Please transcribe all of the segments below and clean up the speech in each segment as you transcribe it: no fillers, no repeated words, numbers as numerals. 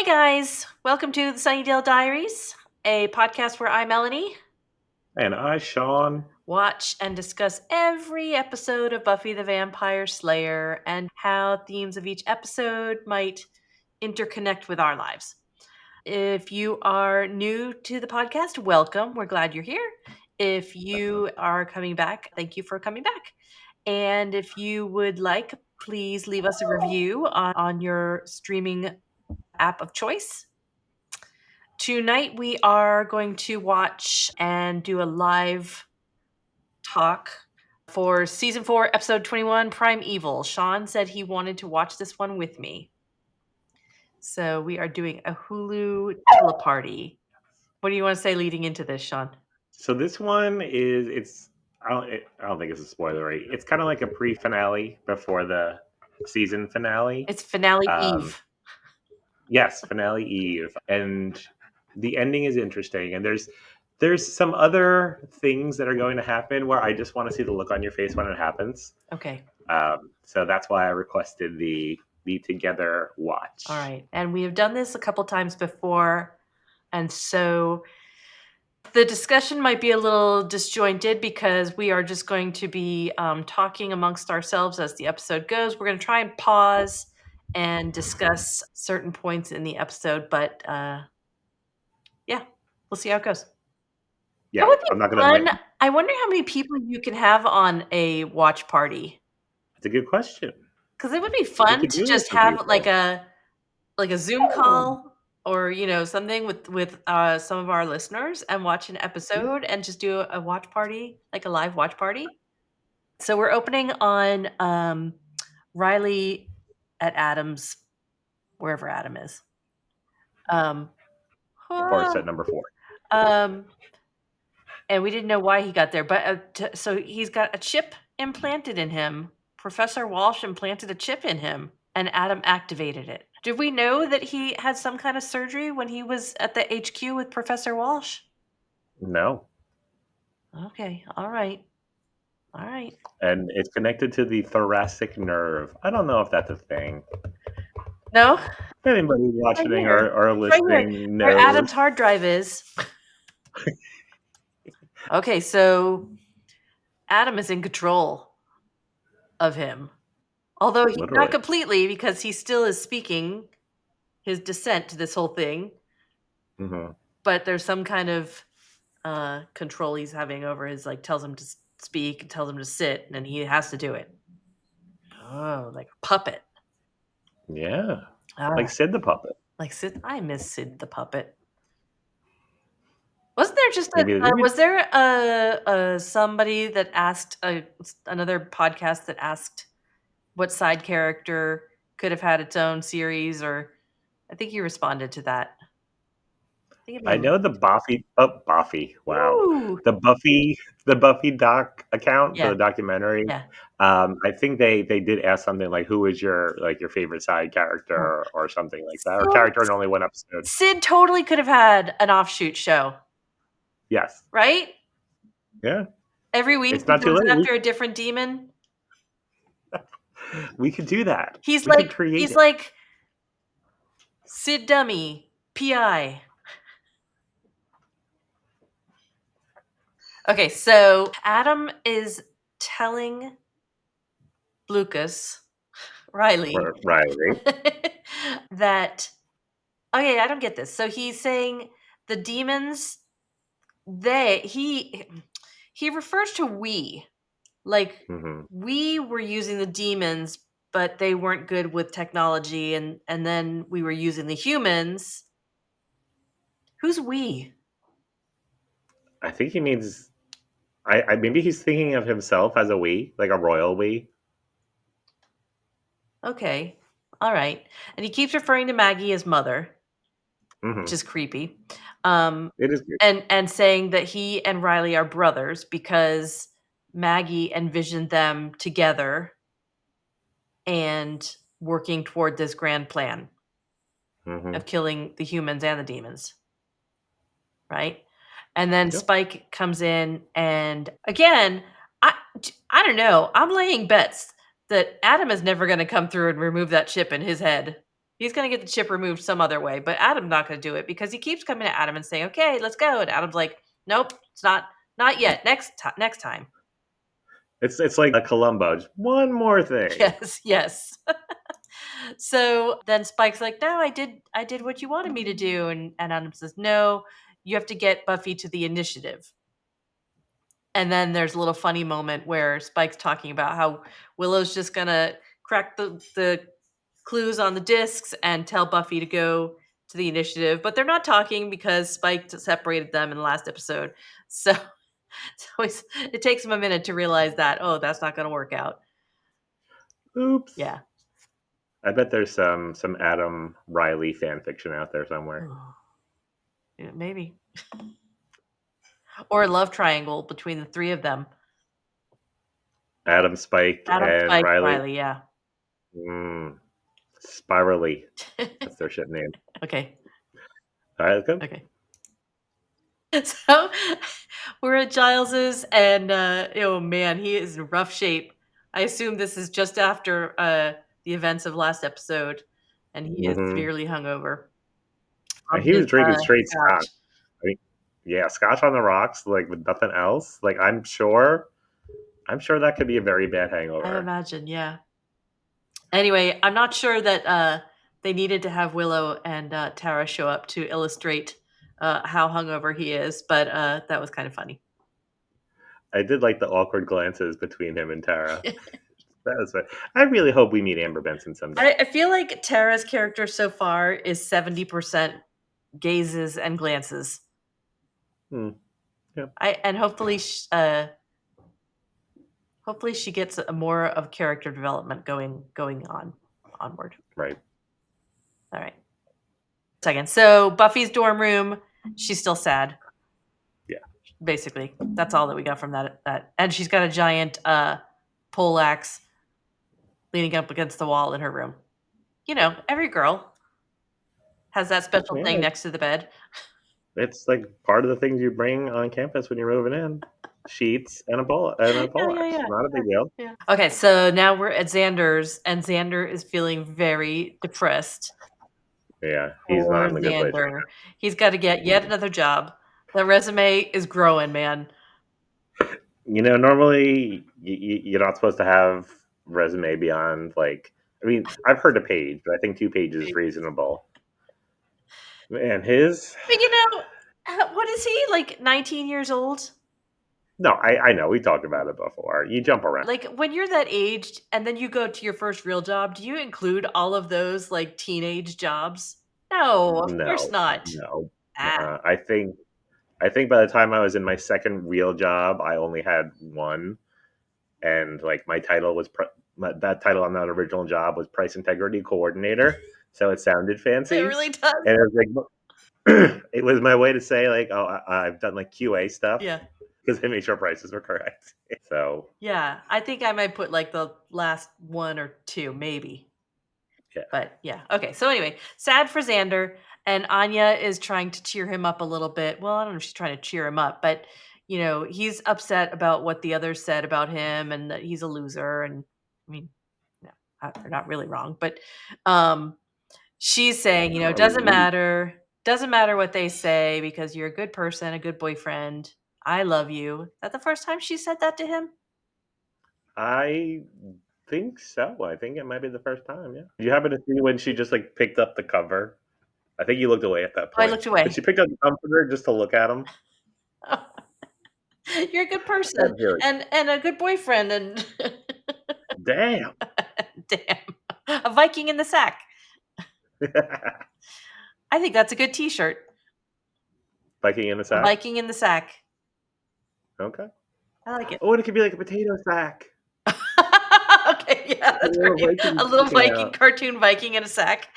Hey guys, welcome to the Sunnydale Diaries, a podcast where I, Melanie, And I, Sean. watch and discuss every episode of Buffy the Vampire Slayer and how themes of each episode might interconnect with our lives. If you are new to the podcast, welcome. We're glad you're here. If you are coming back, thank you for coming back. And if you would like, please leave us a review on your streaming app of choice. Tonight we are going to watch and do a live talk for season 4, episode 21, Primeval. Sean said he wanted to watch this one with me. So we are doing a Hulu teleparty. What do you want to say leading into this, Sean? So this one I don't think it's a spoiler, right? It's kind of like a pre-finale before the season finale. It's finale Um, eve. Yes, finale eve. And the ending is interesting. And there's some other things that are going to happen where I just want to see the look on your face when it happens. Okay. So that's why I requested the together watch. All right. And we have done this a couple times before. And so the discussion might be a little disjointed because we are just going to be talking amongst ourselves as the episode goes. We're going to try and pause and discuss certain points in the episode, but yeah, we'll see how it goes. Yeah, That would be I'm not going fun. to. I wonder how many people you can have on a watch party. It's a good question. Because it would be We fun could to do just this with have people. like a Zoom call or something with some of our listeners and watch an episode and just do a watch party, like a live watch party. So we're opening on Riley at Adam's, wherever Adam is. Of course, at number 4. And we didn't know why he got there, but so he's got a chip implanted in him. Professor Walsh implanted a chip in him, and Adam activated it. Did we know that he had some kind of surgery when he was at the HQ with Professor Walsh? No. Okay, all right. And it's connected to the thoracic nerve. I don't know if that's a thing. No? Anybody watching or It's right here, listening where knows. Adam's hard drive is. Okay, so Adam is in control of him. Although Literally. not completely, because he still is speaking his dissent to this whole thing. Mm-hmm. But there's some kind of control he's having over his, like, tells him to speak and tells him to sit, and he has to do it. Oh, like a puppet. Yeah. Like Sid the puppet. Like Sid. I miss Sid the puppet. Wasn't there just was there a somebody that asked another podcast that asked what side character could have had its own series, or I think you responded to that. I know the Buffy. Oh, Buffy! Wow, Ooh. the Buffy doc account for Yeah. the documentary. Yeah. I think they did ask something like, "Who is your favorite side character?" or something like that, or character in only one episode. Sid totally could have had an offshoot show. Yes. Right? Yeah. Every week It's not too late. after a different demon. We could do that. He's we like could create he's it. like Sid Dummy, PI. Okay, so Adam is telling Lucas, Riley, that, okay, I don't get this. So he's saying the demons, he refers to we, like, we were using the demons, but they weren't good with technology, and then we were using the humans. Who's we? I think he means. I maybe he's thinking of himself as a we, like a royal we. Okay, all right. And he keeps referring to Maggie as mother, which is creepy. It is creepy. And saying that he and Riley are brothers because Maggie envisioned them together and working toward this grand plan of killing the humans and the demons. Right? And then Spike comes in, and again, I don't know. I'm laying bets that Adam is never going to come through and remove that chip in his head. He's going to get the chip removed some other way, but Adam's not going to do it because he keeps coming to Adam and saying, "Okay, let's go." And Adam's like, "Nope, it's not yet. Next time." It's like a Columbo. Just one more thing. Yes. So then Spike's like, "No, I did what you wanted me to do." And Adam says, "No, you have to get Buffy to the initiative." And then there's a little funny moment where Spike's talking about how Willow's just gonna crack the clues on the discs and tell Buffy to go to the initiative, but they're not talking because Spike separated them in the last episode. So, it takes him a minute to realize that, oh, that's not going to work out. Oops. Yeah. I bet there's some Adam Riley fan fiction out there somewhere. Yeah, maybe. Or a love triangle between the three of them. Adam, Spike, Adam, and Spike, Riley. Riley, yeah. Spirally. That's their shit name. Okay. All right, let's go. Okay. So we're at Giles's, and oh man, he is in rough shape. I assume this is just after the events of last episode, and he is severely hungover from He his was drinking straight scotch. scotch. I mean, yeah, scotch on the rocks, like with nothing else. Like I'm sure that could be a very bad I hangover. imagine, yeah. Anyway, I'm not sure that they needed to have Willow and Tara show up to illustrate how hungover he is, but that was kind of funny. I did like the awkward glances between him and Tara. That was fun. I really hope we meet Amber Benson someday. I feel like Tara's character so far is 70% gazes and glances. Yeah. And hopefully she gets more of character development going onward. Right. All right. Second. So Buffy's dorm room, she's still sad. Yeah. Basically. That's all that we got from that. And she's got a giant pole axe leaning up against the wall in her room. You know, every girl has that special thing next to the bed. It's like part of the things you bring on campus when you're moving in. Sheets and a pole axe. Yeah. Not a big deal. Yeah. Okay, so now we're at Xander's, and Xander is feeling very depressed. Yeah, he's Poor not in a good place right Xander. He's got to get yet another job. The resume is growing, man. You know, normally you're not supposed to have resume beyond like. I mean, I've heard a page, but I think 2 pages is reasonable. Man, his. But you know, what is he, like 19 years old? No, I know. We talked about it before. You jump around. Like when you're that aged and then you go to your first real job, do you include all of those like teenage jobs? No, of course not. No. Ah. I think by the time I was in my second real job, I only had one, and like my title was that title on that original job was price integrity coordinator, so it sounded fancy. It really does. And it was like it was my way to say like, oh, I've done like QA stuff. Yeah. Because I made sure prices were correct. So yeah, I think I might put like the last 1 or 2, maybe. Yeah. But yeah. Okay. So anyway, sad for Xander, and Anya is trying to cheer him up a little bit. Well, I don't know if she's trying to cheer him up, but you know, he's upset about what the others said about him and that he's a loser. And I mean, no, they're not really wrong, but she's saying, you know, doesn't matter what they say because you're a good person, a good boyfriend. I love you. Is that the first time she said that to him? I think so. I think it might be the first time. Yeah. Did you happen to see when she just like picked up the cover? I think you looked away at that point. I looked away. But she picked up the comforter just to look at him. You're a good person and a good boyfriend and damn. A Viking in the sack. I think that's a good T-shirt. Viking in the sack. Viking in the sack. Okay. I like it. Oh, and it could be like a potato sack. Okay, yeah, that's great. A little Viking cartoon Viking in a sack.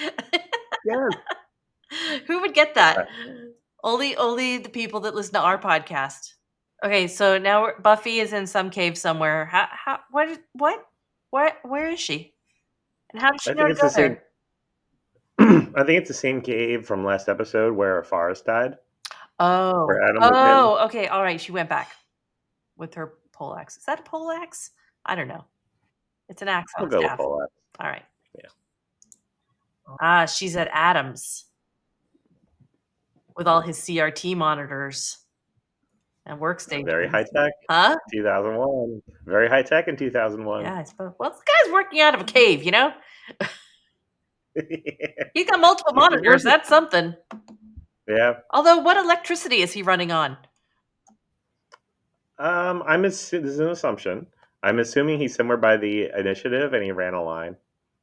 Yes. Who would get that? Only the people that listen to our podcast. Okay, so now Buffy is in some cave somewhere. Where is she? And how does she know to go there? I think it's the same cave from last episode where Forrest died. Oh, okay, all right. She went back with her pole axe. Is that a pole axe? I don't know. It's an axe. We'll go with pole axe. All right. Yeah. Ah, she's at Adams with all his CRT monitors and Very workstations. high tech. Huh? 2001. Very high tech in 2001. Yeah, I suppose. Well, this guy's working out of a cave, you know? He's got multiple He's been monitors. working. That's something. Yeah. Although, what electricity is he running on? This is an assumption. I'm assuming he's somewhere by the initiative and he ran a line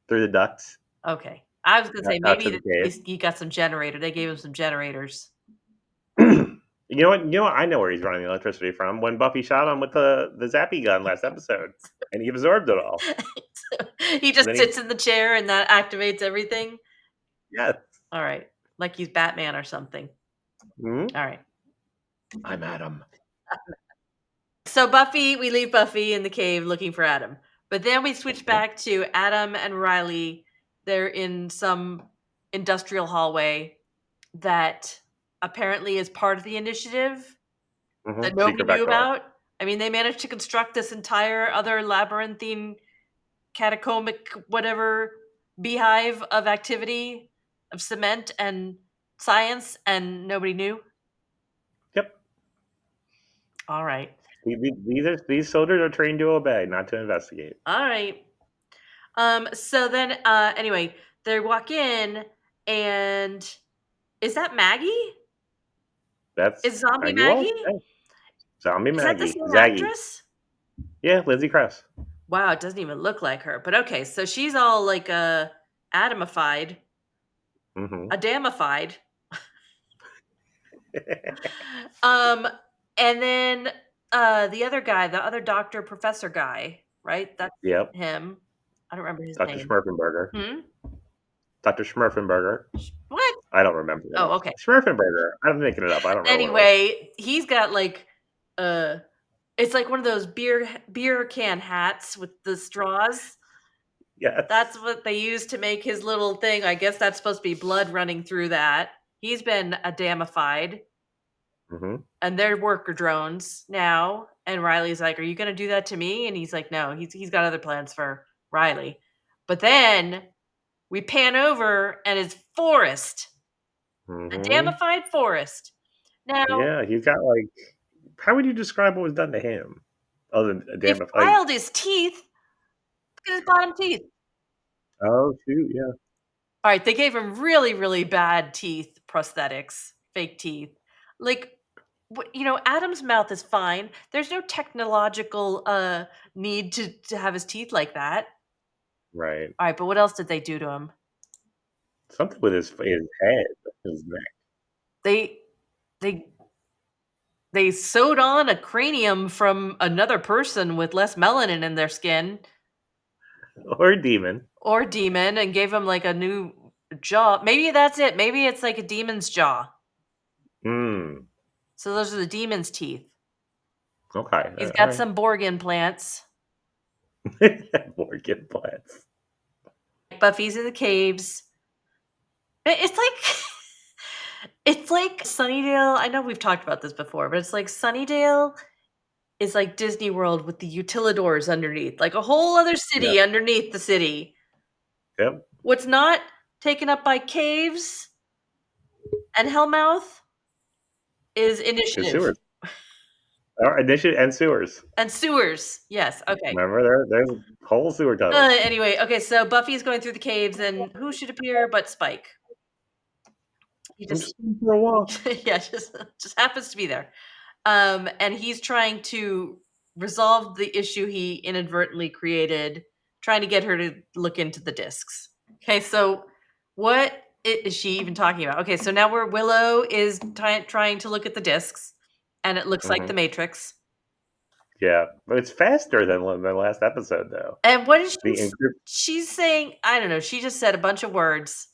through the ducts Okay. I was going to say out to maybe the cave. he got some generator. They gave him some generators. You know what? You know what? I know where he's running the electricity from. When Buffy shot him with the zappy gun last episode, and he absorbed it all. He And just then he, sits in the chair and that activates everything. yes, All right. Like he's Batman or something. Mhm. All right. I'm Adam. So Buffy, we leave Buffy in the cave looking for Adam. But then we switch back to Adam and Riley. They're in some industrial hallway that apparently is part of the initiative that nobody Secret back knew door. about. I mean, they managed to construct this entire other labyrinthine, catacomic, whatever beehive of activity, of cement and science, and nobody knew. Yep. All right. These soldiers are trained to obey, not to investigate. All right. So then anyway, they walk in and is that Maggie? That's Is zombie Maggie Walsh. Maggie? Hey, Zombie Is that the Maggie. same Zaggy. actress? Yeah, Lizzie Kress. Wow, it doesn't even look like her. But okay, so she's all like atomified, Hmm. adamified. Um and then the other guy, the other doctor professor guy, right? That's Yep. him. I don't remember his Dr. name. Schmurfenberger. Hmm? Dr. Schmurfenberger. What? I don't remember that. Oh, okay. Schmurfenberger. I'm making it up. I don't remember what it was. Anyway, he's got like uh it's like one of those beer can hats with the straws. That's Yes. what they use to make his little thing. I guess that's supposed to be blood running through that. He's been adamified, Hmm. and they're worker drones now. And Riley's like, "Are you going to do that to me?" And he's like, "No, he's got other plans for Riley." But then we pan over, and it's Forrest, Hmm. adamified Forrest. Now Yeah, he's got like. How would you describe what was done to him? Other than a they damn. Like, filed his teeth. Look at his bottom teeth. oh shoot, yeah. All right, they gave him really, really bad teeth prosthetics, fake teeth. Like, Adam's mouth is fine. There's no technological need to have his teeth like that. Right. All right, but what else did they do to him? Something with his head, his neck, They they they sewed on a cranium from another person with less melanin in their skin or a demon. or demon and gave him like a new jaw. Maybe that's it. Maybe it's like a demon's jaw. Hmm. So those are the demon's teeth. Okay. He's All got right. some Borg implants. Morgan plants. Buffy's in the caves. It's like it's like Sunnydale. I know we've talked about this before, but it's like Sunnydale is like Disney World with the utilidors underneath, like a whole other Yep. city underneath the city. Yep. What's not taken up by caves and Hellmouth is His initiative sewers. Initiative and sewers. and sewers. Yes. Okay. Remember, there's whole sewer tunnels. Anyway, okay. So Buffy's going through the caves, and who should appear but Spike? He I'm just just going for a walk. yeah, just happens to be there. And he's trying to resolve the issue he inadvertently created, trying to get her to look into the discs. Okay, so what is she even talking about? Okay, so now where Willow is trying to look at the discs, and it looks like Hmm. the Matrix. Yeah, but it's faster than the last episode, though. And what is The encrypt. she's saying? I don't know. She just said a bunch of words,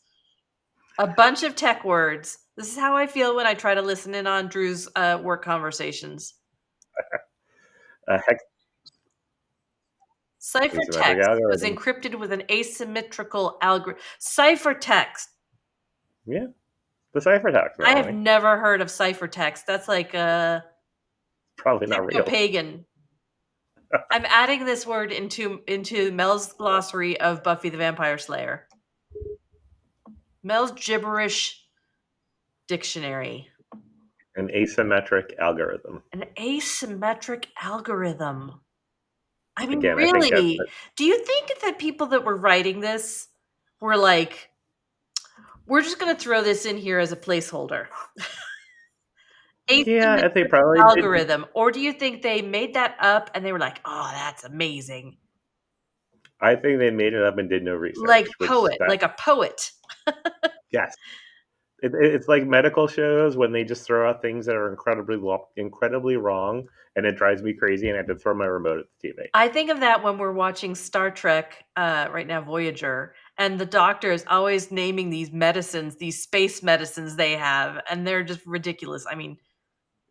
a bunch of tech words. This is how I feel when I try to listen in on Drew's work conversations. Hex asymmetric Ciphertext was algorithm. encrypted with an asymmetrical algorithm. Ciphertext. Yeah, the ciphertext, I have Melanie. never heard of ciphertext. That's like a Probably not real. techno-pagan. I'm adding this word into Mel's glossary of Buffy the Vampire Slayer. Mel's gibberish dictionary. An asymmetric algorithm. An asymmetric algorithm. I mean, Again, I think that's really? Do you think that people that were writing this were like, we're just going to throw this in here as a placeholder? yeah, I think Asymmetric probably did. algorithm. Or do you think they made that up and they were like, oh, that's amazing? I think they made it up and did no Like research, which poet, that like a poet. yes, it's like medical shows when they just throw out things that are incredibly wrong, and it drives me crazy, and I have to throw my remote at the TV. I think of that when we're watching Star Trek, right now, Voyager, and the doctor is always naming these medicines, these space medicines they have, and they're just ridiculous. I mean,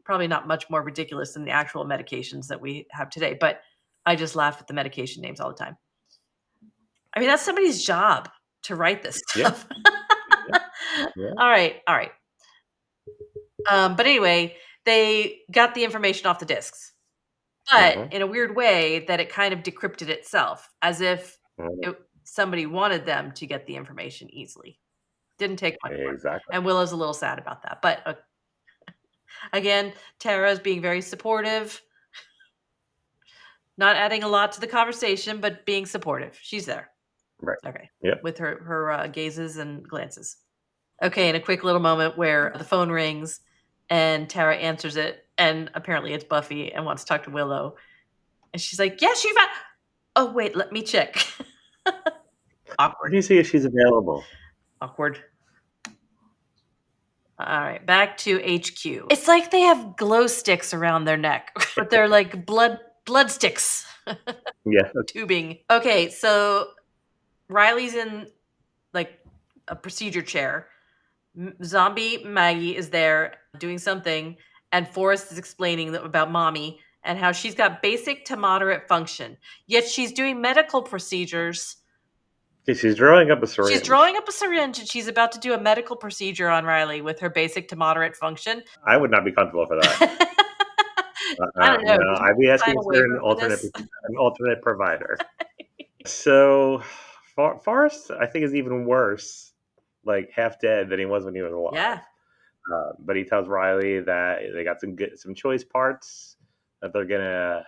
probably not much more ridiculous than the actual medications that we have today, but I just laugh at the medication names all the time. I mean, that's somebody's job to write this Yeah, stuff. yeah, yeah. All right, all right. But anyway, they got the information off the discs, but Mm-hmm. in a weird way that it kind of decrypted itself, as if Mm-hmm. somebody wanted them to get the information easily. Didn't take much work, Exactly. and Willow's a little sad about that. But again, Tara's being very supportive, not adding a lot to the conversation, but being supportive. She's there. Right. Okay, Yep. with her gazes and glances. Okay, in a quick little moment where the phone rings and Tara answers it, and apparently it's Buffy and wants to talk to Willow, and she's like, "Yeah, she's fine." Oh wait, let me check. Let Awkward. me see if she's available. Awkward. All right, back to HQ. It's like they have glow sticks around their neck, but they're like blood sticks. Yeah. Tubing. Okay, so Riley's in like a procedure chair. Zombie Maggie is there doing something, and Forrest is explaining about mommy and how she's got basic to moderate function, yet she's doing medical procedures. She's drawing up a She's syringe. drawing up a syringe and she's about to do a medical procedure on Riley with her basic to moderate function. I would not be comfortable for that. I don't know. No, Did I'd be you sign asking a for waiver for this? an alternate provider. So, Forrest, I think, is even worse, like half dead than he was when he was alive. Yeah, But he tells Riley that they got some choice parts that they're gonna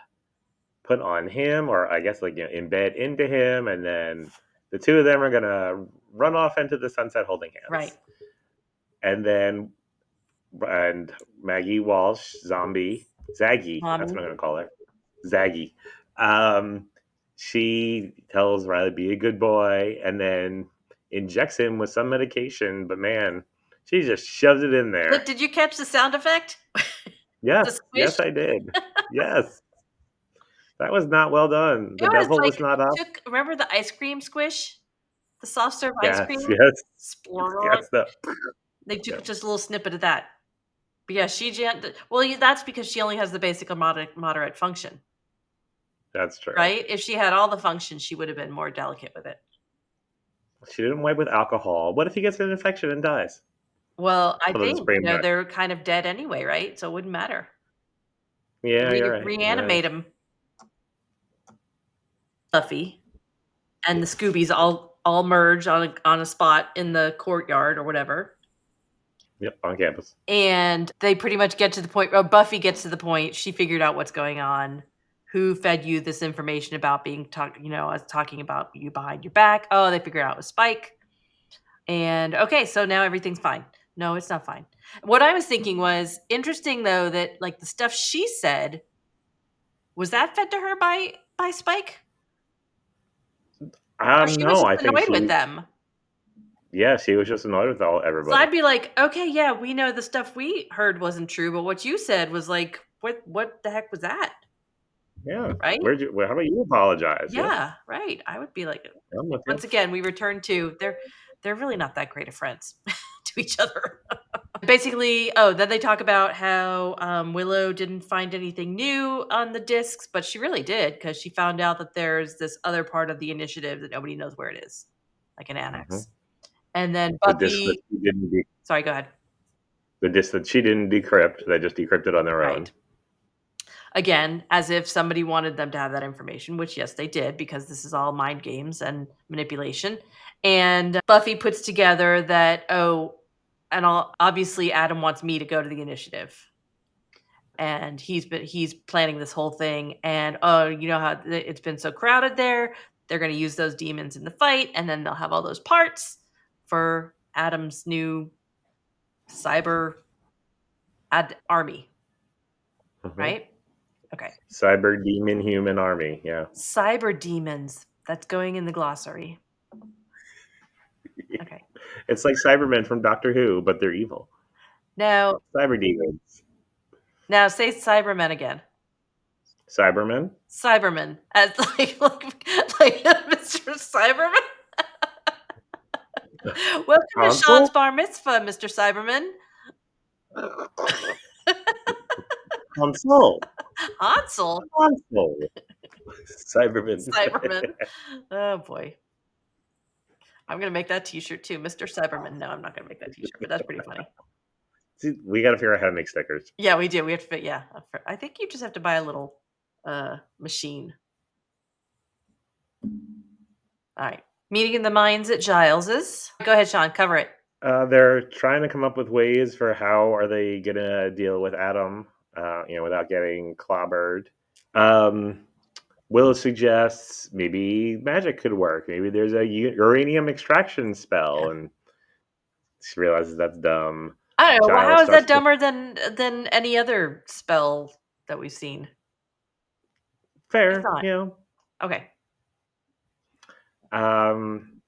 put on him, or I guess like embed into him, and then the two of them are gonna run off into the sunset holding right. hands. And then and Maggie Walsh, zombie Zaggy, that's Mommy. what I'm gonna call her, Zaggy. Um, she tells Riley be a good boy, and then injects him with some medication. But man, she just shoves it in there. Did you catch the sound effect? The Yes, squish? yes, I did. Yes, that was not well done. It The was devil like was not up. remember the ice cream squish? The soft serve ice Yes, cream? yes, Splork. yes. The, They took yeah, just a little snippet of that. But yeah, well, that's because she only has the basic or moderate function, that's true. right? If she had all the functions, she would have been more delicate with it. She didn't wipe with alcohol. What if he gets an infection and dies? Well, I Other than think, spraying that. they're kind of dead anyway, right? So it wouldn't matter. Yeah, you're right. You're right. Reanimate them. Buffy and the Scoobies all merge on a spot in the courtyard or whatever. Yep, on campus. And they pretty much get to the point, or Buffy gets to the point, she figured out what's going on. Who fed you this information about being talking about you behind your back? Oh, they figured out it was Spike. And okay, so now everything's fine. No, it's not fine. What I was thinking was interesting though that like the stuff she said, was that fed to her by Spike? Or she was No, just I think annoyed with she. them. Yeah, she was just annoyed with So everybody. I'd be like, okay, yeah, we know the stuff we heard wasn't true, but what you said was like, what the heck was that? Yeah, Right? How about you apologize? Yeah, Yeah, right. I would be like, I'm with you. once again, we return to they're really not that great of friends to each other. Basically, then they talk about how Willow didn't find anything new on the discs, but she really did because she found out that there's this other part of the initiative that nobody knows where it is, like an Hmm. annex. And then The disc that Buffy, she didn't de- sorry, go ahead. the disc that she didn't decrypt, they just decrypted on their Right. own. Again, as if somebody wanted them to have that information, which yes, they did, because this is all mind games and manipulation. And Buffy puts together that, obviously Adam wants me to go to the initiative. And he's planning this whole thing, and you know how it's been so crowded there. They're going to use those demons in the fight, and then they'll have all those parts for Adam's new cyber army, Mhm. right? Okay. Cyber demon human army. Yeah. Cyber demons. That's going in the glossary. Okay. It's like Cybermen from Doctor Who, but they're evil. Now, Cyber demons. say Cybermen again. Cybermen. Cybermen, as like Mr. Cyberman. Welcome to Sean's Console. bar mitzvah, Mr. Cyberman. Console. Hansel. Console. Cybermen. Cyberman. Oh boy. I'm gonna make that t-shirt too. Mr. Cyberman. No, I'm not gonna make that t-shirt, but that's pretty funny. See, we got to figure out how to make stickers. Yeah, we do. We have to fit, yeah. I think you just have to buy a little machine. All right. Meeting in the mines at Giles's. Go ahead, Sean, cover it. They're trying to come up with ways for how are they gonna deal with Adam, without getting clobbered. Will suggests maybe magic could work. Maybe there's a uranium extraction spell, and she realizes that's dumb. I don't know. Well, how Giles is that starts. dumber than any other spell that we've seen? It's Fair, not. Okay.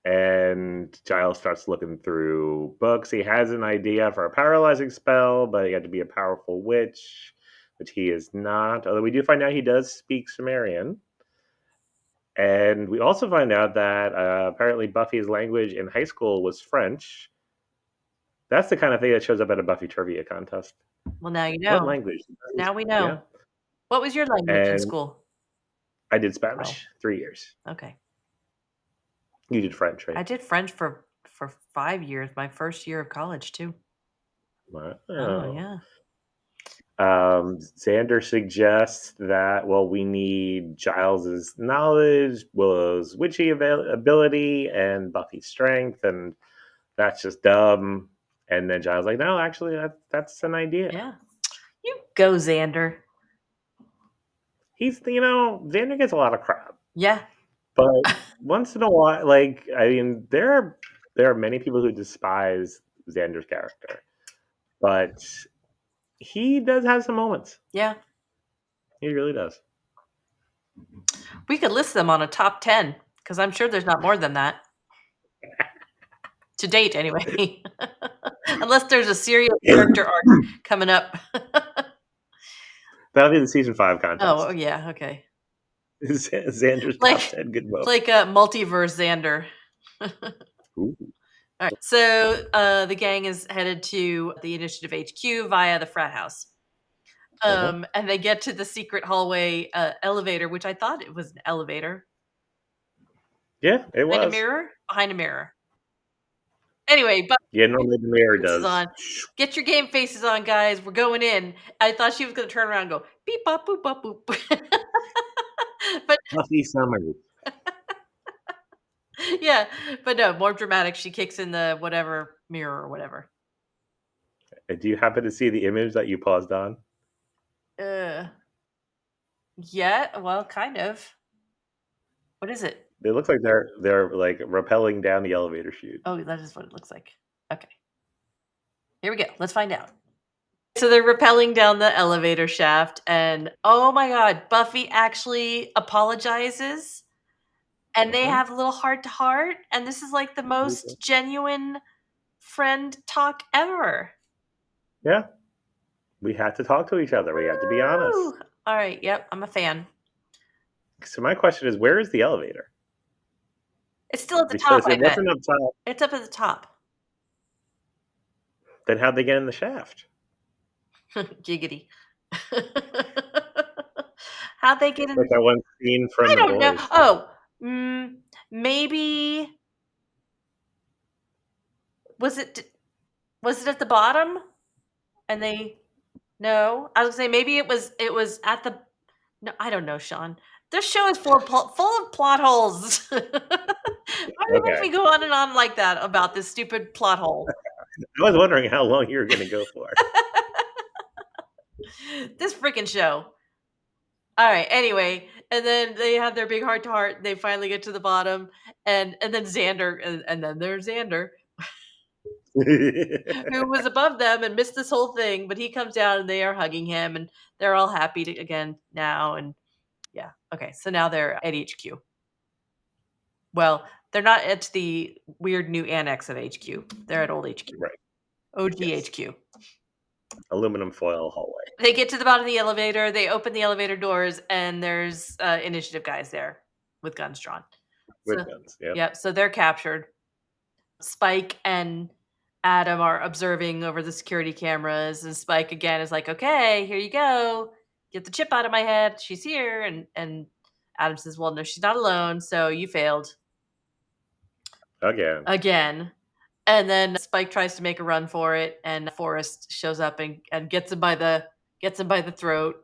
And Giles starts looking through books. He has an idea for a paralyzing spell, but he had to be a powerful witch, which he is not. Although we do find out he does speak Sumerian. And we also find out that apparently Buffy's language in high school was French. That's the kind of thing that shows up at a Buffy trivia contest. Well, now you What know. language? Now we Yeah. know. What was your language in And school? I did Spanish 3 years. Okay. You did French, I right? did French for 5 years, my first year of college too. Oh, Wow. yeah. Xander suggests that, well, we need Giles's knowledge, Willow's witchy ability, and Buffy's strength, and that's just dumb. And then Giles like, no, actually, that's an idea. Yeah. You go, Xander. He's, Xander gets a lot of crap, Yeah. but once in a while, like, I mean, there are many people who despise Xander's character, but he does have some moments. Yeah. He really does. We could list them on a top 10, because I'm sure there's not more than that. To date, anyway. Unless there's a serious character arc coming up. That'll be the season 5 contest. Oh, yeah, okay. Xander's top 10 good moments. Like a multiverse Xander. Ooh. All right. So the gang is headed to the Initiative HQ via the frat house. And they get to the secret hallway elevator, which I thought it was an elevator. Yeah, it was. Behind a mirror? Behind a mirror. Anyway, but yeah, normally the mirror does. On. Get your game faces on, guys. We're going in. I thought she was going to turn around and go beep bop boop bop boop. But Buffy Summers. Yeah, but no, more dramatic. She kicks in the whatever mirror or whatever. Do you happen to see the image that you paused on? Yeah, well, kind of. What is it? It looks like they're like rappelling down the elevator chute. Oh, that is what it looks like. Okay. Here we go. Let's find out. So they're rappelling down the elevator shaft, and oh my god, Buffy actually apologizes, and they have a little heart to heart, and this is like the most genuine friend talk ever. Yeah. We had to talk to each other. We had to be honest. All right. Yep. I'm a fan. So my question is, where is the elevator? It's still at the top. Because it wasn't up top. It's up at the top. Then how'd they get in the shaft? Giggity. How'd they get in? Like that one scene from I The don't know. Boys. Oh, maybe. Was it at the bottom? And they no. I was gonna say maybe it was at the No, I don't know, Sean. This show is full of plot holes. Why do you make Okay. me go on and on like that about this stupid plot hole? I was wondering how long you were going to go for. This freaking show. All right. Anyway, and then they have their big heart to heart. They finally get to the bottom, and then Xander, and then there's Xander, who was above them and missed this whole thing, but he comes down and they are hugging him, and they're all happy again now. And yeah, okay. So now they're at HQ. Well, they're not at the weird new annex of HQ. They're at old HQ. Right. OG Yes. HQ. Aluminum foil hallway. They get to the bottom of the elevator. They open the elevator doors, and there's initiative guys there with guns drawn. With So, guns. Yep. yep. So they're captured. Spike and Adam are observing over the security cameras, and Spike again is like, "Okay, here you go. Get the chip out of my head. She's here." And Adam says, "Well, no, she's not alone. So you failed again." And then Spike tries to make a run for it, and Forrest shows up and gets him by the throat.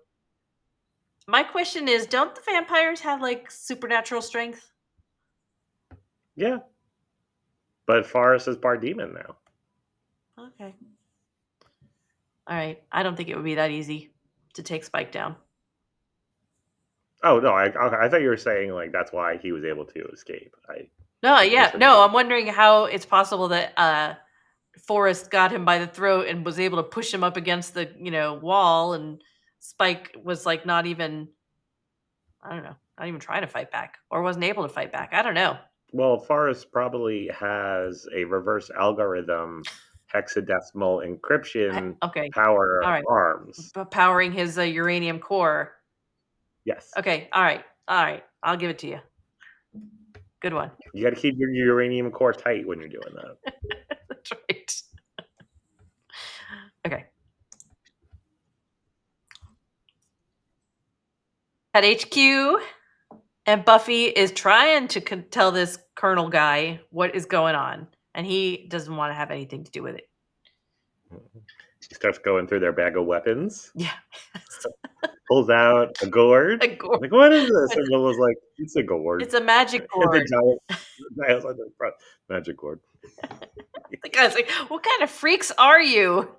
My question is, don't the vampires have like supernatural strength? Yeah. But Forrest is bar demon now. Okay. All right. I don't think it would be that easy to take Spike down. Oh no, I thought you were saying like that's why he was able to escape. No, yeah. Misunderstood. No, I'm wondering how it's possible that Forrest got him by the throat and was able to push him up against the, wall, and Spike was like not even, I don't know, not even trying to fight back, or wasn't able to fight back. I don't know. Well, Forrest probably has a reverse algorithm hexadecimal encryption Okay. power All right. arms. Powering his uranium core. Yes. Okay. All right. All right. I'll give it to you. Good one. You got to keep your uranium core tight when you're doing that. That's right. Okay. At HQ, and Buffy is trying to tell this Colonel guy what is going on, and he doesn't want to have anything to do with it. He starts going through their bag of weapons. Yeah. Pulls out a gourd. A gourd. Like, what is this? And Will was like, it's a gourd. It's a magic And the gourd. giant on the front. Magic gourd. The guy's like, what kind of freaks are you?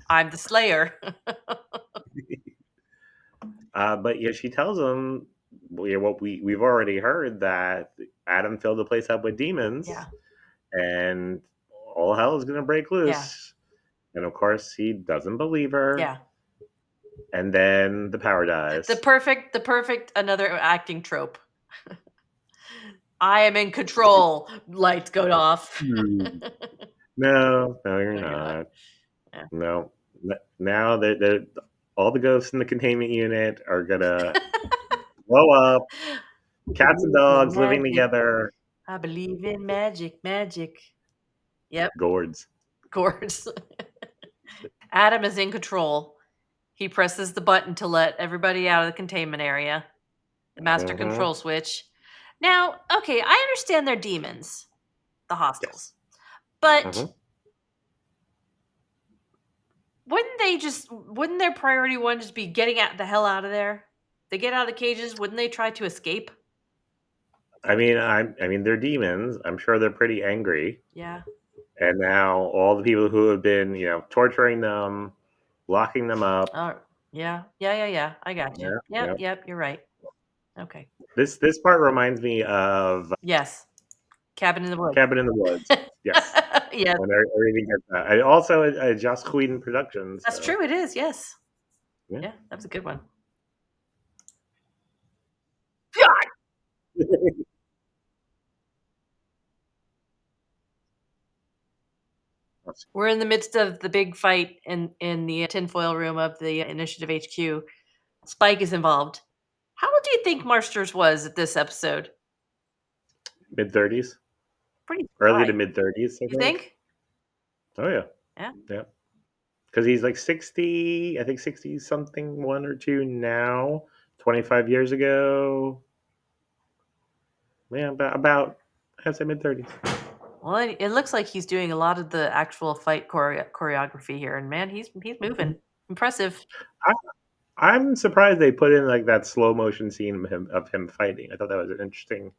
I'm the Slayer. But yeah, she tells him what we've already heard, that Adam filled the place up with demons. Yeah. And all hell is going to break loose. Yeah. And of course, he doesn't believe her. Yeah. And then the power dies. The perfect another acting trope. I am in control. Lights go off. No, you're not. Yeah. No. Now that all the ghosts in the containment unit are gonna blow up. Cats and dogs living together. I believe in magic. Yep. Gourds. Adam is in control. He presses the button to let everybody out of the containment area. The master control switch. Now, okay, I understand they're demons, the hostiles. Yes. But wouldn't their priority one just be getting the hell out of there? They get out of the cages, wouldn't they try to escape? I mean, they're demons. I'm sure they're pretty angry. Yeah. And now all the people who have been, torturing them, locking them up. Yeah. I got you. Yep. You're right. Okay. This part reminds me of yes, Cabin in the Woods. Yes. Yes. When everything gets that. Also a Joss Whedon production. That's true. It is. Yes. Yeah, that was a good one. God. We're in the midst of the big fight in the tinfoil room of the Initiative HQ. Spike is involved. How old do you think Marsters was at this episode? Mid-30s. Pretty early to mid-30s. You think? Oh yeah. Yeah. Because he's like 60, I think 60 something, 1 or 2 now. 25 years ago. Yeah, about I'd say mid-30s. Well, it looks like he's doing a lot of the actual fight choreography here, and man, he's moving. Impressive. I'm surprised they put in like that slow motion scene of him fighting. I thought that was an interesting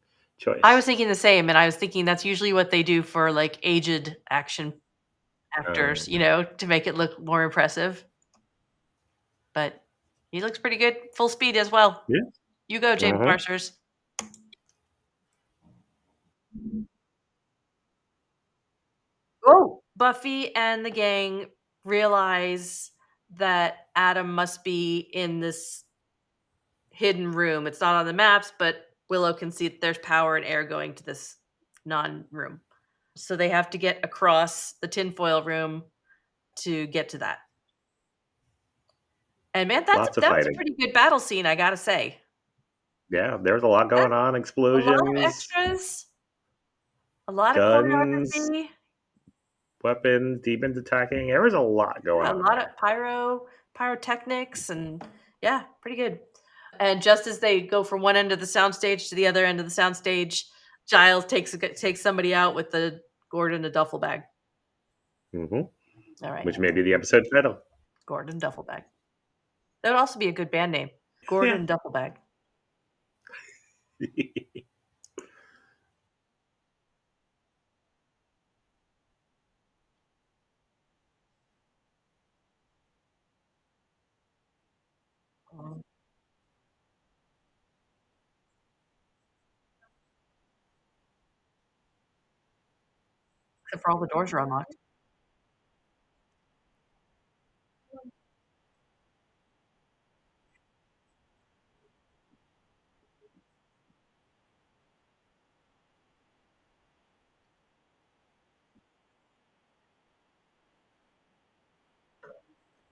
I was choice. thinking the same, and I was thinking that's usually what they do for, like, aged action actors, Um, to make it look more impressive, but he looks pretty good full speed as well. yeah. You go, James Hmm. Marsters. Oh! Buffy and the gang realize that Adam must be in this hidden room. It's not on the maps, but Willow can see that there's power and air going to this non-room. So they have to get across the tinfoil room to get to that. And man, Lots of that was a fighting. pretty good battle scene, I gotta say. Yeah, there's a lot going That's on. a lot of Explosions, extras, a lot of guns, choreography, weapons, demons attacking. There was a lot going yeah, a on lot of there. pyrotechnics, and yeah, pretty good. And just as they go from one end of the soundstage to the other end of the soundstage, Giles takes somebody out with the Gourd in a duffel bag. Hmm. All right, Which may be the episode title. Gourd and duffel bag. That would also be a good band name, Gourd Yeah. and duffel bag. Um, Except for all the doors are unlocked.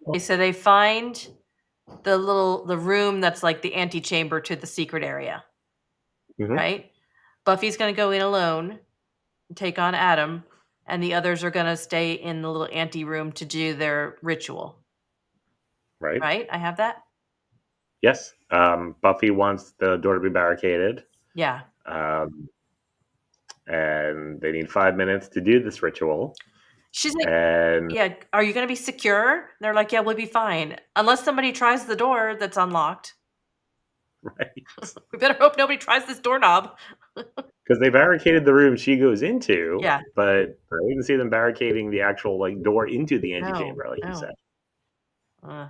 Okay, so they find the room that's like the antechamber to the secret area, Hmm. right? Buffy's gonna go in alone and take on Adam, and the others are gonna stay in the little ante room to do their ritual, Right. right? I have that? Yes. Buffy wants the door to be barricaded. Yeah. Um, and they need 5 minutes to do this ritual. She's like, And "Yeah, are you gonna be secure?" They're like, "Yeah, we'll be fine. Unless somebody tries the door that's unlocked. right, We better hope nobody tries this doorknob." because they barricaded the room she goes into, Yeah. but I didn't see them barricading the actual like door into the No, antechamber, like you no. said. Uh,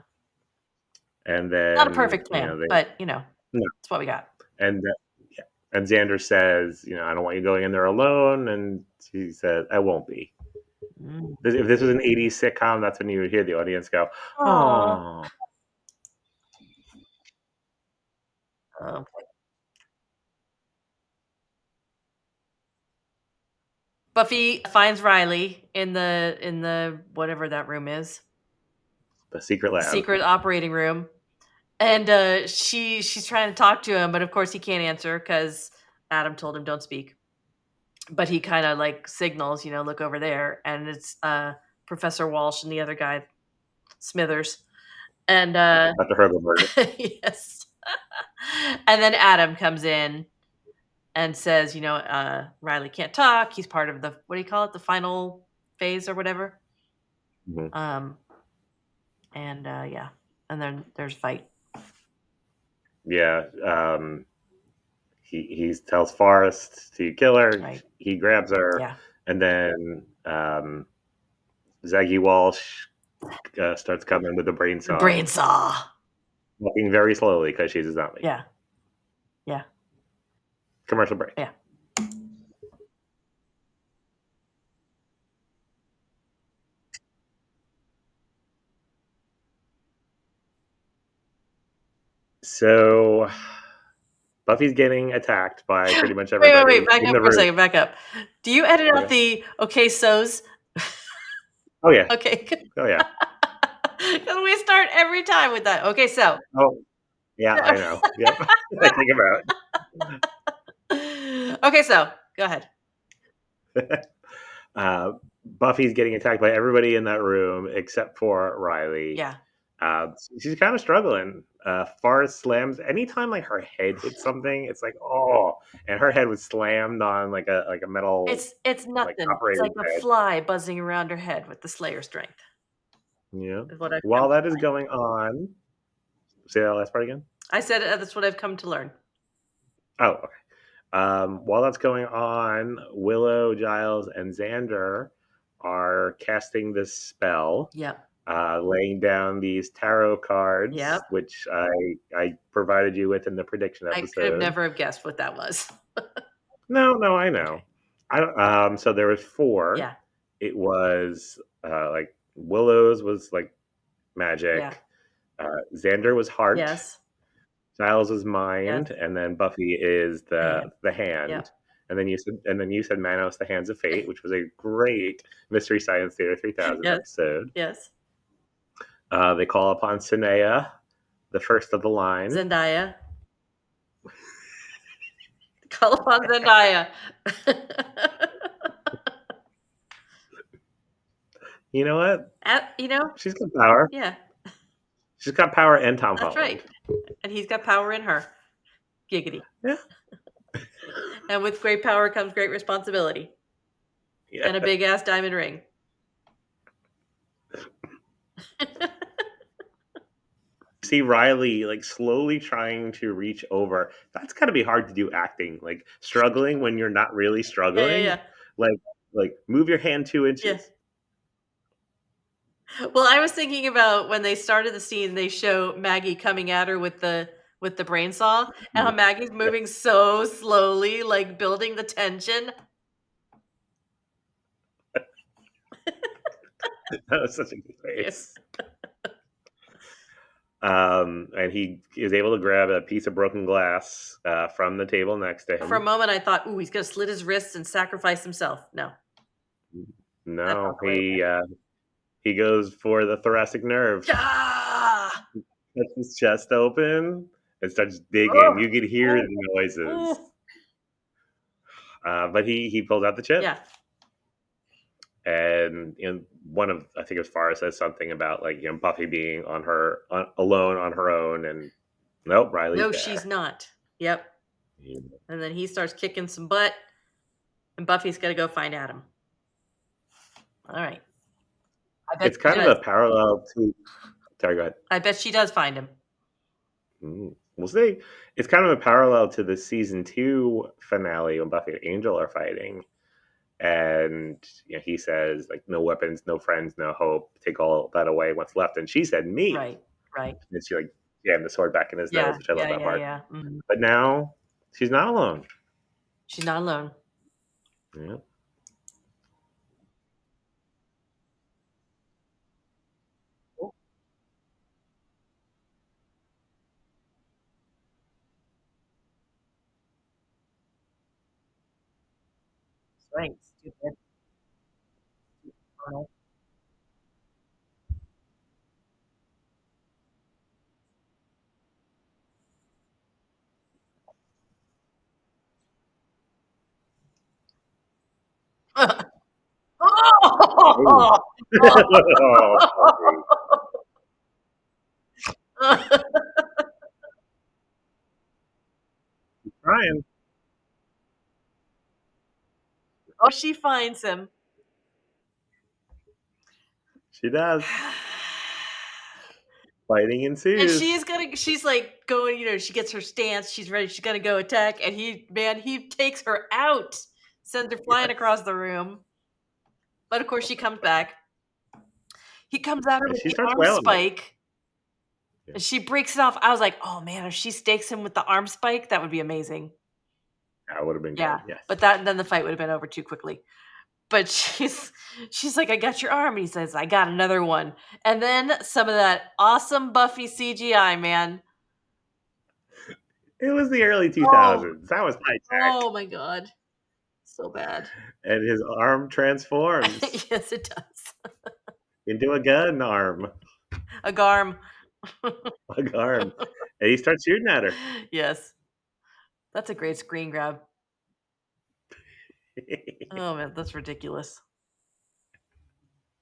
And Not a then perfect plan, they but, no, it's what we got. and yeah, and Xander says, I don't want you going in there alone, and she says, I won't be. Mm. If this was an '80s sitcom, that's when you would hear the audience go, Aw. "Oh, Okay. Buffy finds Riley in the whatever that room is, the secret the lab." secret operating room, and, she's trying to talk to him, but of course he can't answer because Adam told him, "Don't speak." But he kinda, like, signals, "Look over there," and it's, Professor Walsh and the other guy, Smithers, and, Dr. Hergelberg. yes. And then Adam comes in and says, "Riley can't talk, he's part of the" what do you call it? The final phase or whatever? Mhm. Um, and, yeah, and then there's a fight. Yeah, he tells Forrest to kill her. Right. He grabs her, Yeah. and then Zaggy Walsh starts coming with a brain The saw, brain saw. walking very slowly because she's a zombie. Yeah. Yeah. Commercial break. Yeah. So Buffy's getting attacked by pretty much Wait, everybody back in up the for a room. second, back up. Do you edit out Okay. the "okay, so's"? Oh yeah. Okay, Oh yeah. because we start every time with that. Okay, so. Oh yeah. I know. Yep. I think Okay, so go ahead. about. Buffy's getting attacked by everybody in that room except for Riley. Yeah. She's kind of struggling. Forrest slams anytime like her head hits something. It's like oh, and her head was slammed on like a metal It's like nothing. It's like operator's a head. fly buzzing around her head with the Slayer strength, Yeah. is what I'm While that is feeling. going on, Say that last part again. I said that's what I've come to learn. Oh, okay. While that's going on, Willow, Giles, and Xander are casting this spell, Yep. laying down these tarot cards, Yep. which I provided you with in the prediction I could have episode. never have guessed what that was. No, I know. Okay. I don't. So there was four. Yeah. It was like Willow's was like Yeah. magic. Xander was heart. Yes. Giles is Yes. mind, and then Buffy is hand. the hand. Yep. And then you said Manos the Hands of Fate, which was a great Mystery Science Theater 3000 Yes. episode. Yes. They call upon Sinea, the first of the line. Zendaya. Call upon Zendaya. You know what? You know? She's got power. Yeah. She's got power and Tom That's Holland. right. And he's got power in her. Giggity. Yeah. And with great power comes great responsibility. Yeah. And a big ass diamond ring. See Riley like slowly trying to reach over. That's got to be hard to do acting. Like struggling when you're not really struggling. Yeah. Like move your hand 2 inches. Yeah. Well, I was thinking about when they started the scene, they show Maggie coming at her with the brain saw, and how Maggie's moving so slowly, like building the tension. That was such a good face. And he is able to grab a piece of broken glass from the table next to him. For a moment, I thought, "Ooh, he's gonna slit his wrists and sacrifice himself." No, he goes for the thoracic nerve. Ah! Cuts his chest open and starts digging. Oh! You could hear the noises. But he pulls out the chip. Yeah. And one of, I think it was Farah, says something about like Buffy being alone on her own, and nope, Riley's No, there. she's not. Yep. Yeah. And then he starts kicking some butt, and Buffy's gonna go find Adam. All right. It's kind of a parallel to. Sorry, go ahead. I bet she does find him. We'll see. It's kind of a parallel to the season 2 finale when Buffy and Angel are fighting. And he says, like, no weapons, no friends, no hope. Take all that away. What's left? And she said, me. Right. And she like jammed the sword back in his nose, which I love that part. Yeah. Mm-hmm. But now she's not alone. She's not alone. Yeah. Right. Stupid. Oh! Trying. Oh, she finds him. She does. Fighting ensues. And she's like going, she gets her stance, she's ready, she's gonna go attack, and he takes her out, sends her flying across the room. But of course she comes back. He comes at her with the arm spike. And she breaks it off. I was like, oh man, if she stakes him with the arm spike, that would be amazing. That would have been good. Yes. But then the fight would have been over too quickly. But she's like, I got your arm. And he says, I got another one. And then some of that awesome Buffy CGI, man. It was the early 2000s. That was high tech. Oh my God. So bad. And his arm transforms. Yes, it does. Into a gun arm. A garm. A garm. And he starts shooting at her. Yes. That's a great screen grab. Oh man, that's ridiculous.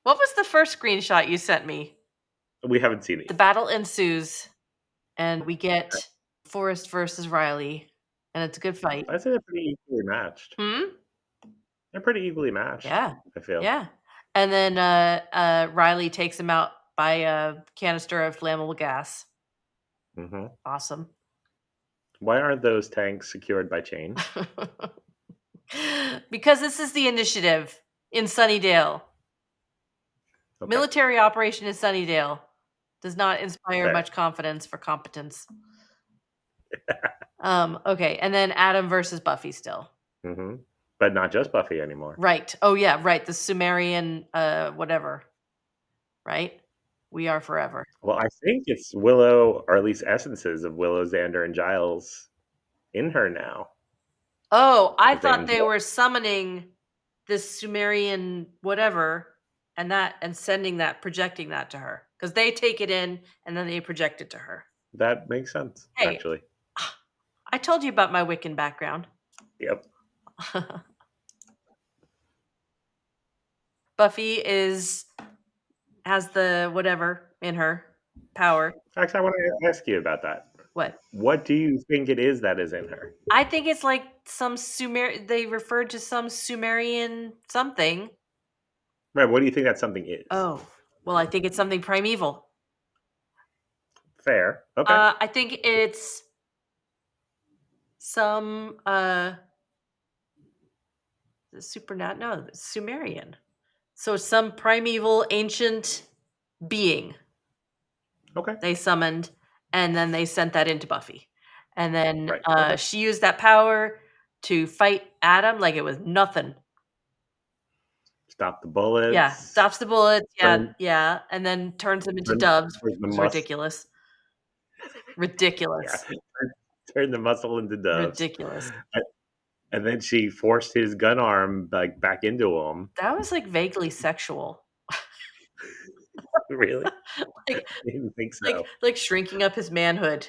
What was the first screenshot you sent me? We haven't seen it. The battle ensues, and we get Forrest versus Riley, and it's a good fight. I'd say they're pretty equally matched. They're pretty equally matched. Yeah. I feel. Yeah. And then Riley takes him out by a canister of flammable gas. Mm-hmm. Awesome. Why aren't those tanks secured by chains? Because this is the initiative in Sunnydale. Okay, Military operation in Sunnydale does not inspire fair. much confidence for competence. Okay, and then Adam versus Buffy still. Mm-hmm. But not just Buffy anymore. Right. Oh yeah, right. The Sumerian whatever. Right? We are forever. Well, I think it's Willow, or at least essences of Willow, Xander, and Giles in her now Oh, I because they thought they enjoy. were summoning this Sumerian whatever and sending that projecting that to her because they take it in and then they project it to her. That makes sense, Hey, actually. I told you about my Wiccan background. Yep. Buffy has the whatever in her power. Actually, I want to ask you about that. What? What do you think it is that is in her? I think it's like some they referred to some Sumerian something. Right. What do you think that something is? Oh, well, I think it's something primeval. Fair. Okay. I think it's some no, Sumerian. So it's some primeval ancient being Okay. they summoned, and then they sent that into Buffy. And then Right. Okay. she used that power to fight Adam like it was nothing. Stop the Yeah, bullets. stops the bullets. Yeah, Turn. yeah, and then turns them into Turn, doves, which turn the is mus. ridiculous. Yeah. Ridiculous. Turn the muscle into doves. Ridiculous. And then she forced his gun arm like back into him. That was like vaguely sexual. Really? I like didn't think like so. like shrinking up his manhood.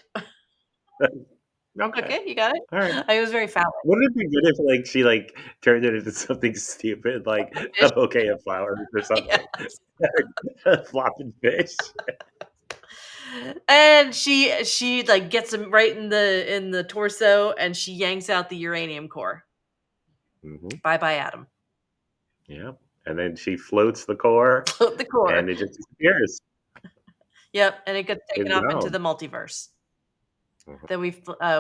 Okay. Okay, you got it. All right. I was very phallic. Wouldn't it be good if like she like turned it into something stupid like Fish. a bouquet of flowers or Yeah. something? A flopping fish. And she like gets him right in the torso and she yanks out the uranium core. Hmm. Bye bye Adam. Yeah. And then she floats the core The core. and it just disappears. Yep, and it gets taken It's off into the gone. multiverse. Mhm. Then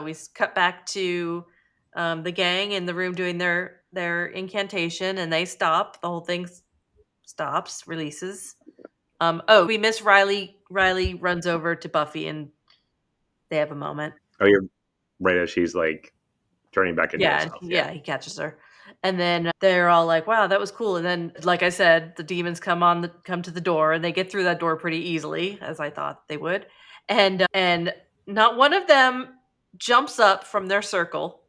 we cut back to the gang in the room doing their incantation, and they stop. The whole thing stops, releases. Oh, we miss Riley. Riley runs over to Buffy, and they have a moment. Oh, you're right as she's like turning back into Yeah, herself. Yeah. yeah, he catches her, and then they're all like, "Wow, that was cool." And then, like I said, the demons come to the door, and they get through that door pretty easily, as I thought they would, and not one of them jumps up from their circle.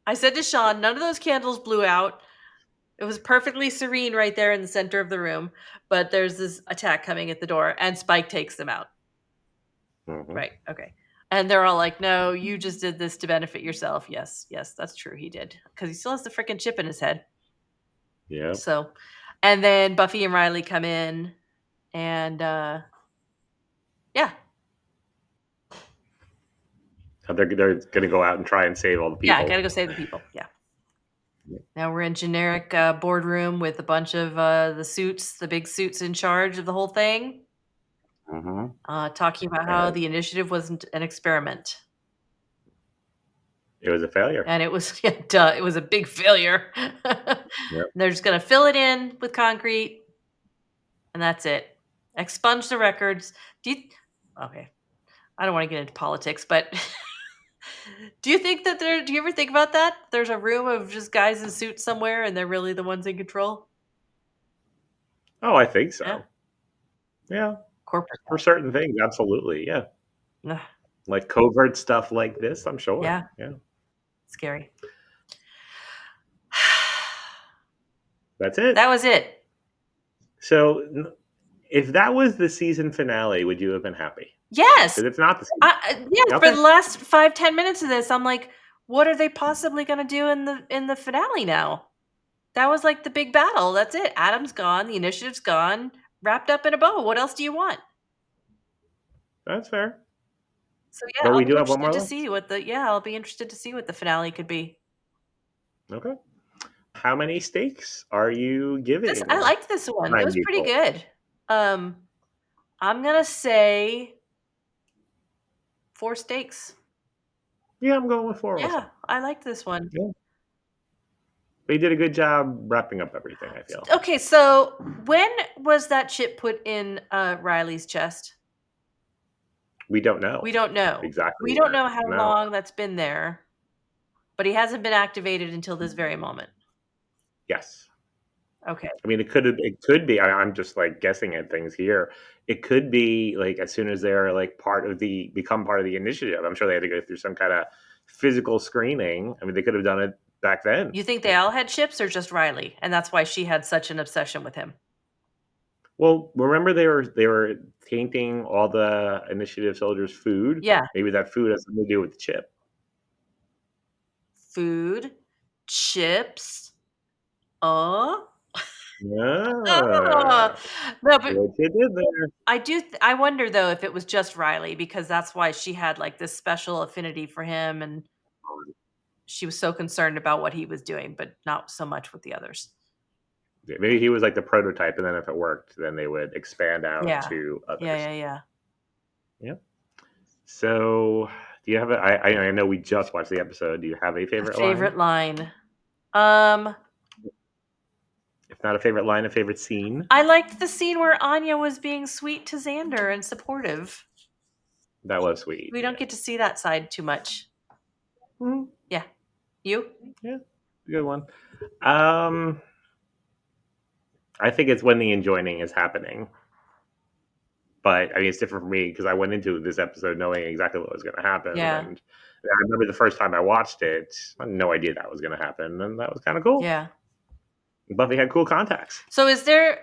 I said to Sean, none of those candles blew out. It was perfectly serene right there in the center of the room, but there's this attack coming at the door, and Spike takes them out. Hmm. Right. Okay. And they're all like, "No, you just did this to benefit yourself." Yes, yes, that's true. He did because he still has the freaking chip in his head. Yeah. So, and then Buffy and Riley come in, and yeah, They're going to go out and try and save all the yeah, I people. gotta go save the people. Yeah. Now we're in generic boardroom with a bunch of the big suits in charge of the whole thing, Hmm. talking about how And the initiative wasn't an experiment. it was a failure. And it was, yeah, duh, it was a big failure. Yep. They're just going to fill it in with concrete, and that's it. Expunge the records. Okay, I don't want to get into politics, but do you think that do you ever think about that? There's a room of just guys in suits somewhere, and they're really the ones in control? Oh, I think Yeah, so. Yeah. corporate For certain things, absolutely. Yeah. stuff. Like covert stuff like this, I'm sure. Yeah, Yeah. scary. That's it. That was it. So, if that was the season finale, would you have been happy? Yes. Because it's not the season. Yes, for Okay. the last 5-10 minutes of this, I'm like, what are they possibly going to do in the finale now? That was like the big battle. That's it. Adam's gone. The initiative's gone. Wrapped up in a bow. What else do you want? That's fair. So yeah, But we I'll do be have one interested more to left. see I'll be interested to see what the finale could be. Okay. How many steaks are you I giving liked this one. It was pretty Primeval? good. I'm gonna say 4 steaks. Yeah, I'm going with 4 Yeah, also. I liked this one. Yeah. They did a good job wrapping up everything, I feel. Okay, so when was that chip put in Riley's chest? We don't know We don't know. exactly We don't when. know how No. long that's been there, but he hasn't been activated until this very moment. Yes. Okay. I mean, it could be. I'm just like guessing at things here. It could be like as soon as they're like become part of the initiative. I'm sure they had to go through some kind of physical screening. I mean, they could have done it back then. You think they all had chips or just Riley? And that's why she had such an obsession with him. Well, remember they were tainting all the initiative soldiers' food. Yeah. Maybe that food has something to do with the chip. Food, chips. Oh. Oh. Yeah, No, but what you did there. I wonder though if it was just Riley because that's why she had like this special affinity for him and she was so concerned about what he was doing, but not so much with the others. Yeah, maybe he was like the prototype, and then if it worked, then they would expand out Yeah. to Yeah, others. yeah, yeah. Yep. So, do you have a? I know we just watched the episode. Do you have a A favorite line? favorite line. Um, If not a favorite line, a favorite scene. I liked the scene where Anya was being sweet to Xander and supportive. That was sweet. We don't get to see that side too much. Mhm. Yeah. You? Yeah, good one. Um, I think it's when the enjoining is happening. But I mean, it's different for me because I went into this episode knowing exactly what was going to happen, Yeah. and I remember the first time I watched it, I had no idea that was going to happen, and that was kind of cool. Yeah. Buffy had cool contacts. So is there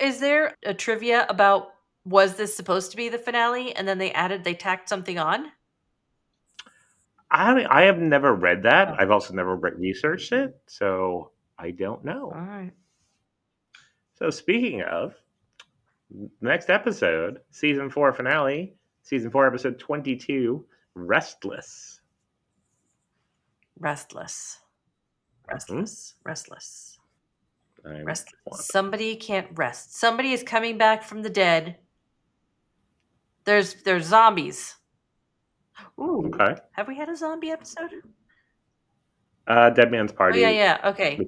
a trivia about was this supposed to be the finale and then they tacked something on? I have never read that. Oh. I've also never researched it, so I don't All know. right. So speaking of next episode, season 4 finale, season 4 episode 22, Restless. Restless. Hmm? Restless. Restless. I'm Restless. one of them. Somebody can't rest. Somebody is coming back from the dead. There's zombies. Ooh. Okay. Have we had a zombie episode? Dead Man's Oh yeah, Party, yeah. Okay.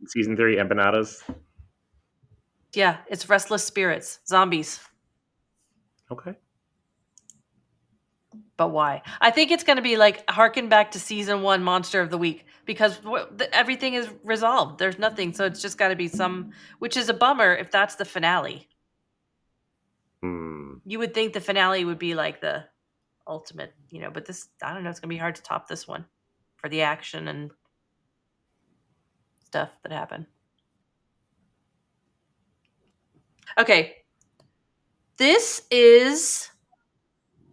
season 3, Empanadas. Yeah, it's restless spirits, zombies. Okay. But why? I think it's going to be like harken back to season 1 monster of the week because everything is resolved. There's nothing, so it's just got to be some, which is a bummer if that's the finale. Hmm. You would think the finale would be like the ultimate, but this, I don't know, it's going to be hard to top this one for the action and stuff that happened. Okay. This is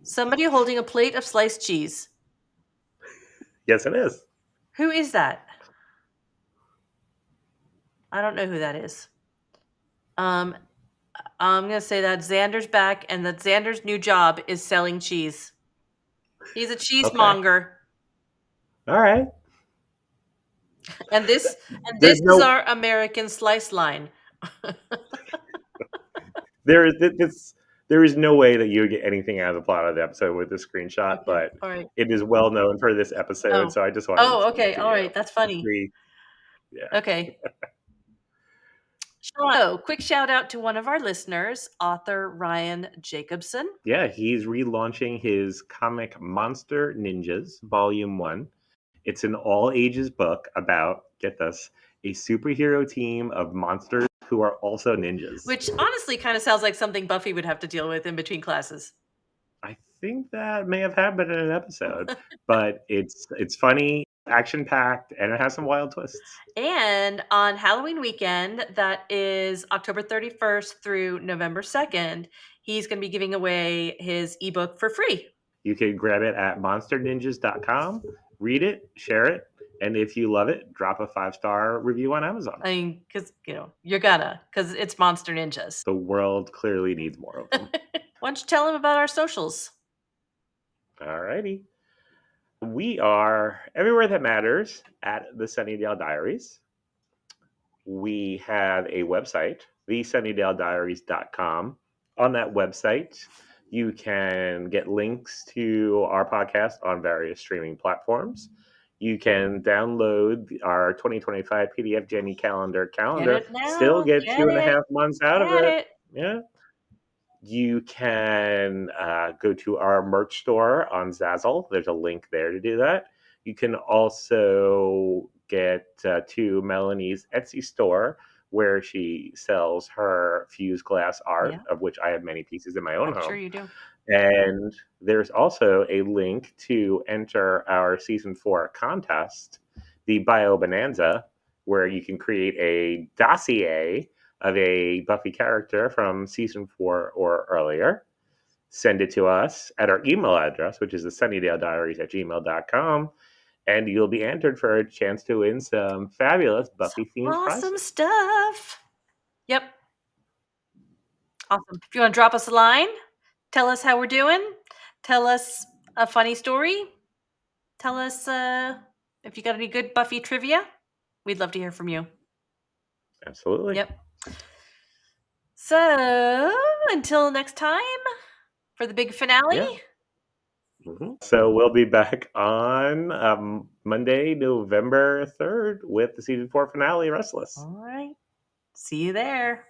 somebody holding a plate of sliced cheese. Yes, it is. Who is that? I don't know who that is. I'm gonna say that Xander's back, and that Xander's new job is selling cheese. He's a Okay. cheesemonger, All right. and this There's is no our American slice line. there is this there is no way that you would get anything out of the plot of the episode with this screenshot, Okay, but all right. it is well known for this episode, Oh, so I just wanted to send it okay, to all you. right. That's funny. Yeah. Okay. So, quick shout out to one of our listeners, author Ryan Jacobson. Yeah, he's relaunching his comic Monster Ninjas, Volume 1. It's an all ages book about, get this, a superhero team of monsters who are also ninjas. Which honestly kind of sounds like something Buffy would have to deal with in between classes. I think that may have happened in an episode, but it's funny, action packed, and it has some wild twists. And on Halloween weekend, that is October 31st through November 2nd, he's going to be giving away his ebook for free. You can grab it at monsterninjas.com, read it, share it, and if you love it, drop a 5-star review on Amazon. I mean, because, you're gonna, because it's Monster Ninjas. The world clearly needs more of them. Why don't you tell him about our socials? Alrighty. We are everywhere that matters at the Sunnydale Diaries. We have a website, thesunnydalediaries.com. On that website, You can get links to our podcast on various streaming platforms. You can download our 2025 PDF Jenny Get calendar, it still now. get Get two and a it. half months out of Get it. it. Yeah. You can go to our merch store on Zazzle. There's a link there to do that. You can also get to Melanie's Etsy store, where she sells her fused glass art, Yeah, of which I have many pieces in my own I'm sure home. you do. And there's also a link to enter our season 4 contest, the Bio Bonanza, where you can create a dossier of a Buffy character from season 4 or earlier. Send it to us at our email address, which is the sunnydalediaries@gmail.com, and you'll be entered for a chance to win some fabulous Some Buffy themed awesome prizes. stuff. Yep. Awesome. If you want to drop us a line, tell us how we're doing, tell us a funny story, tell us if you got any good Buffy trivia. We'd love to hear from you. Absolutely. Yep. So until next time for the big finale. Yeah. So we'll be back on Monday, November 3rd with the season 4 finale, Restless. All right. See you there.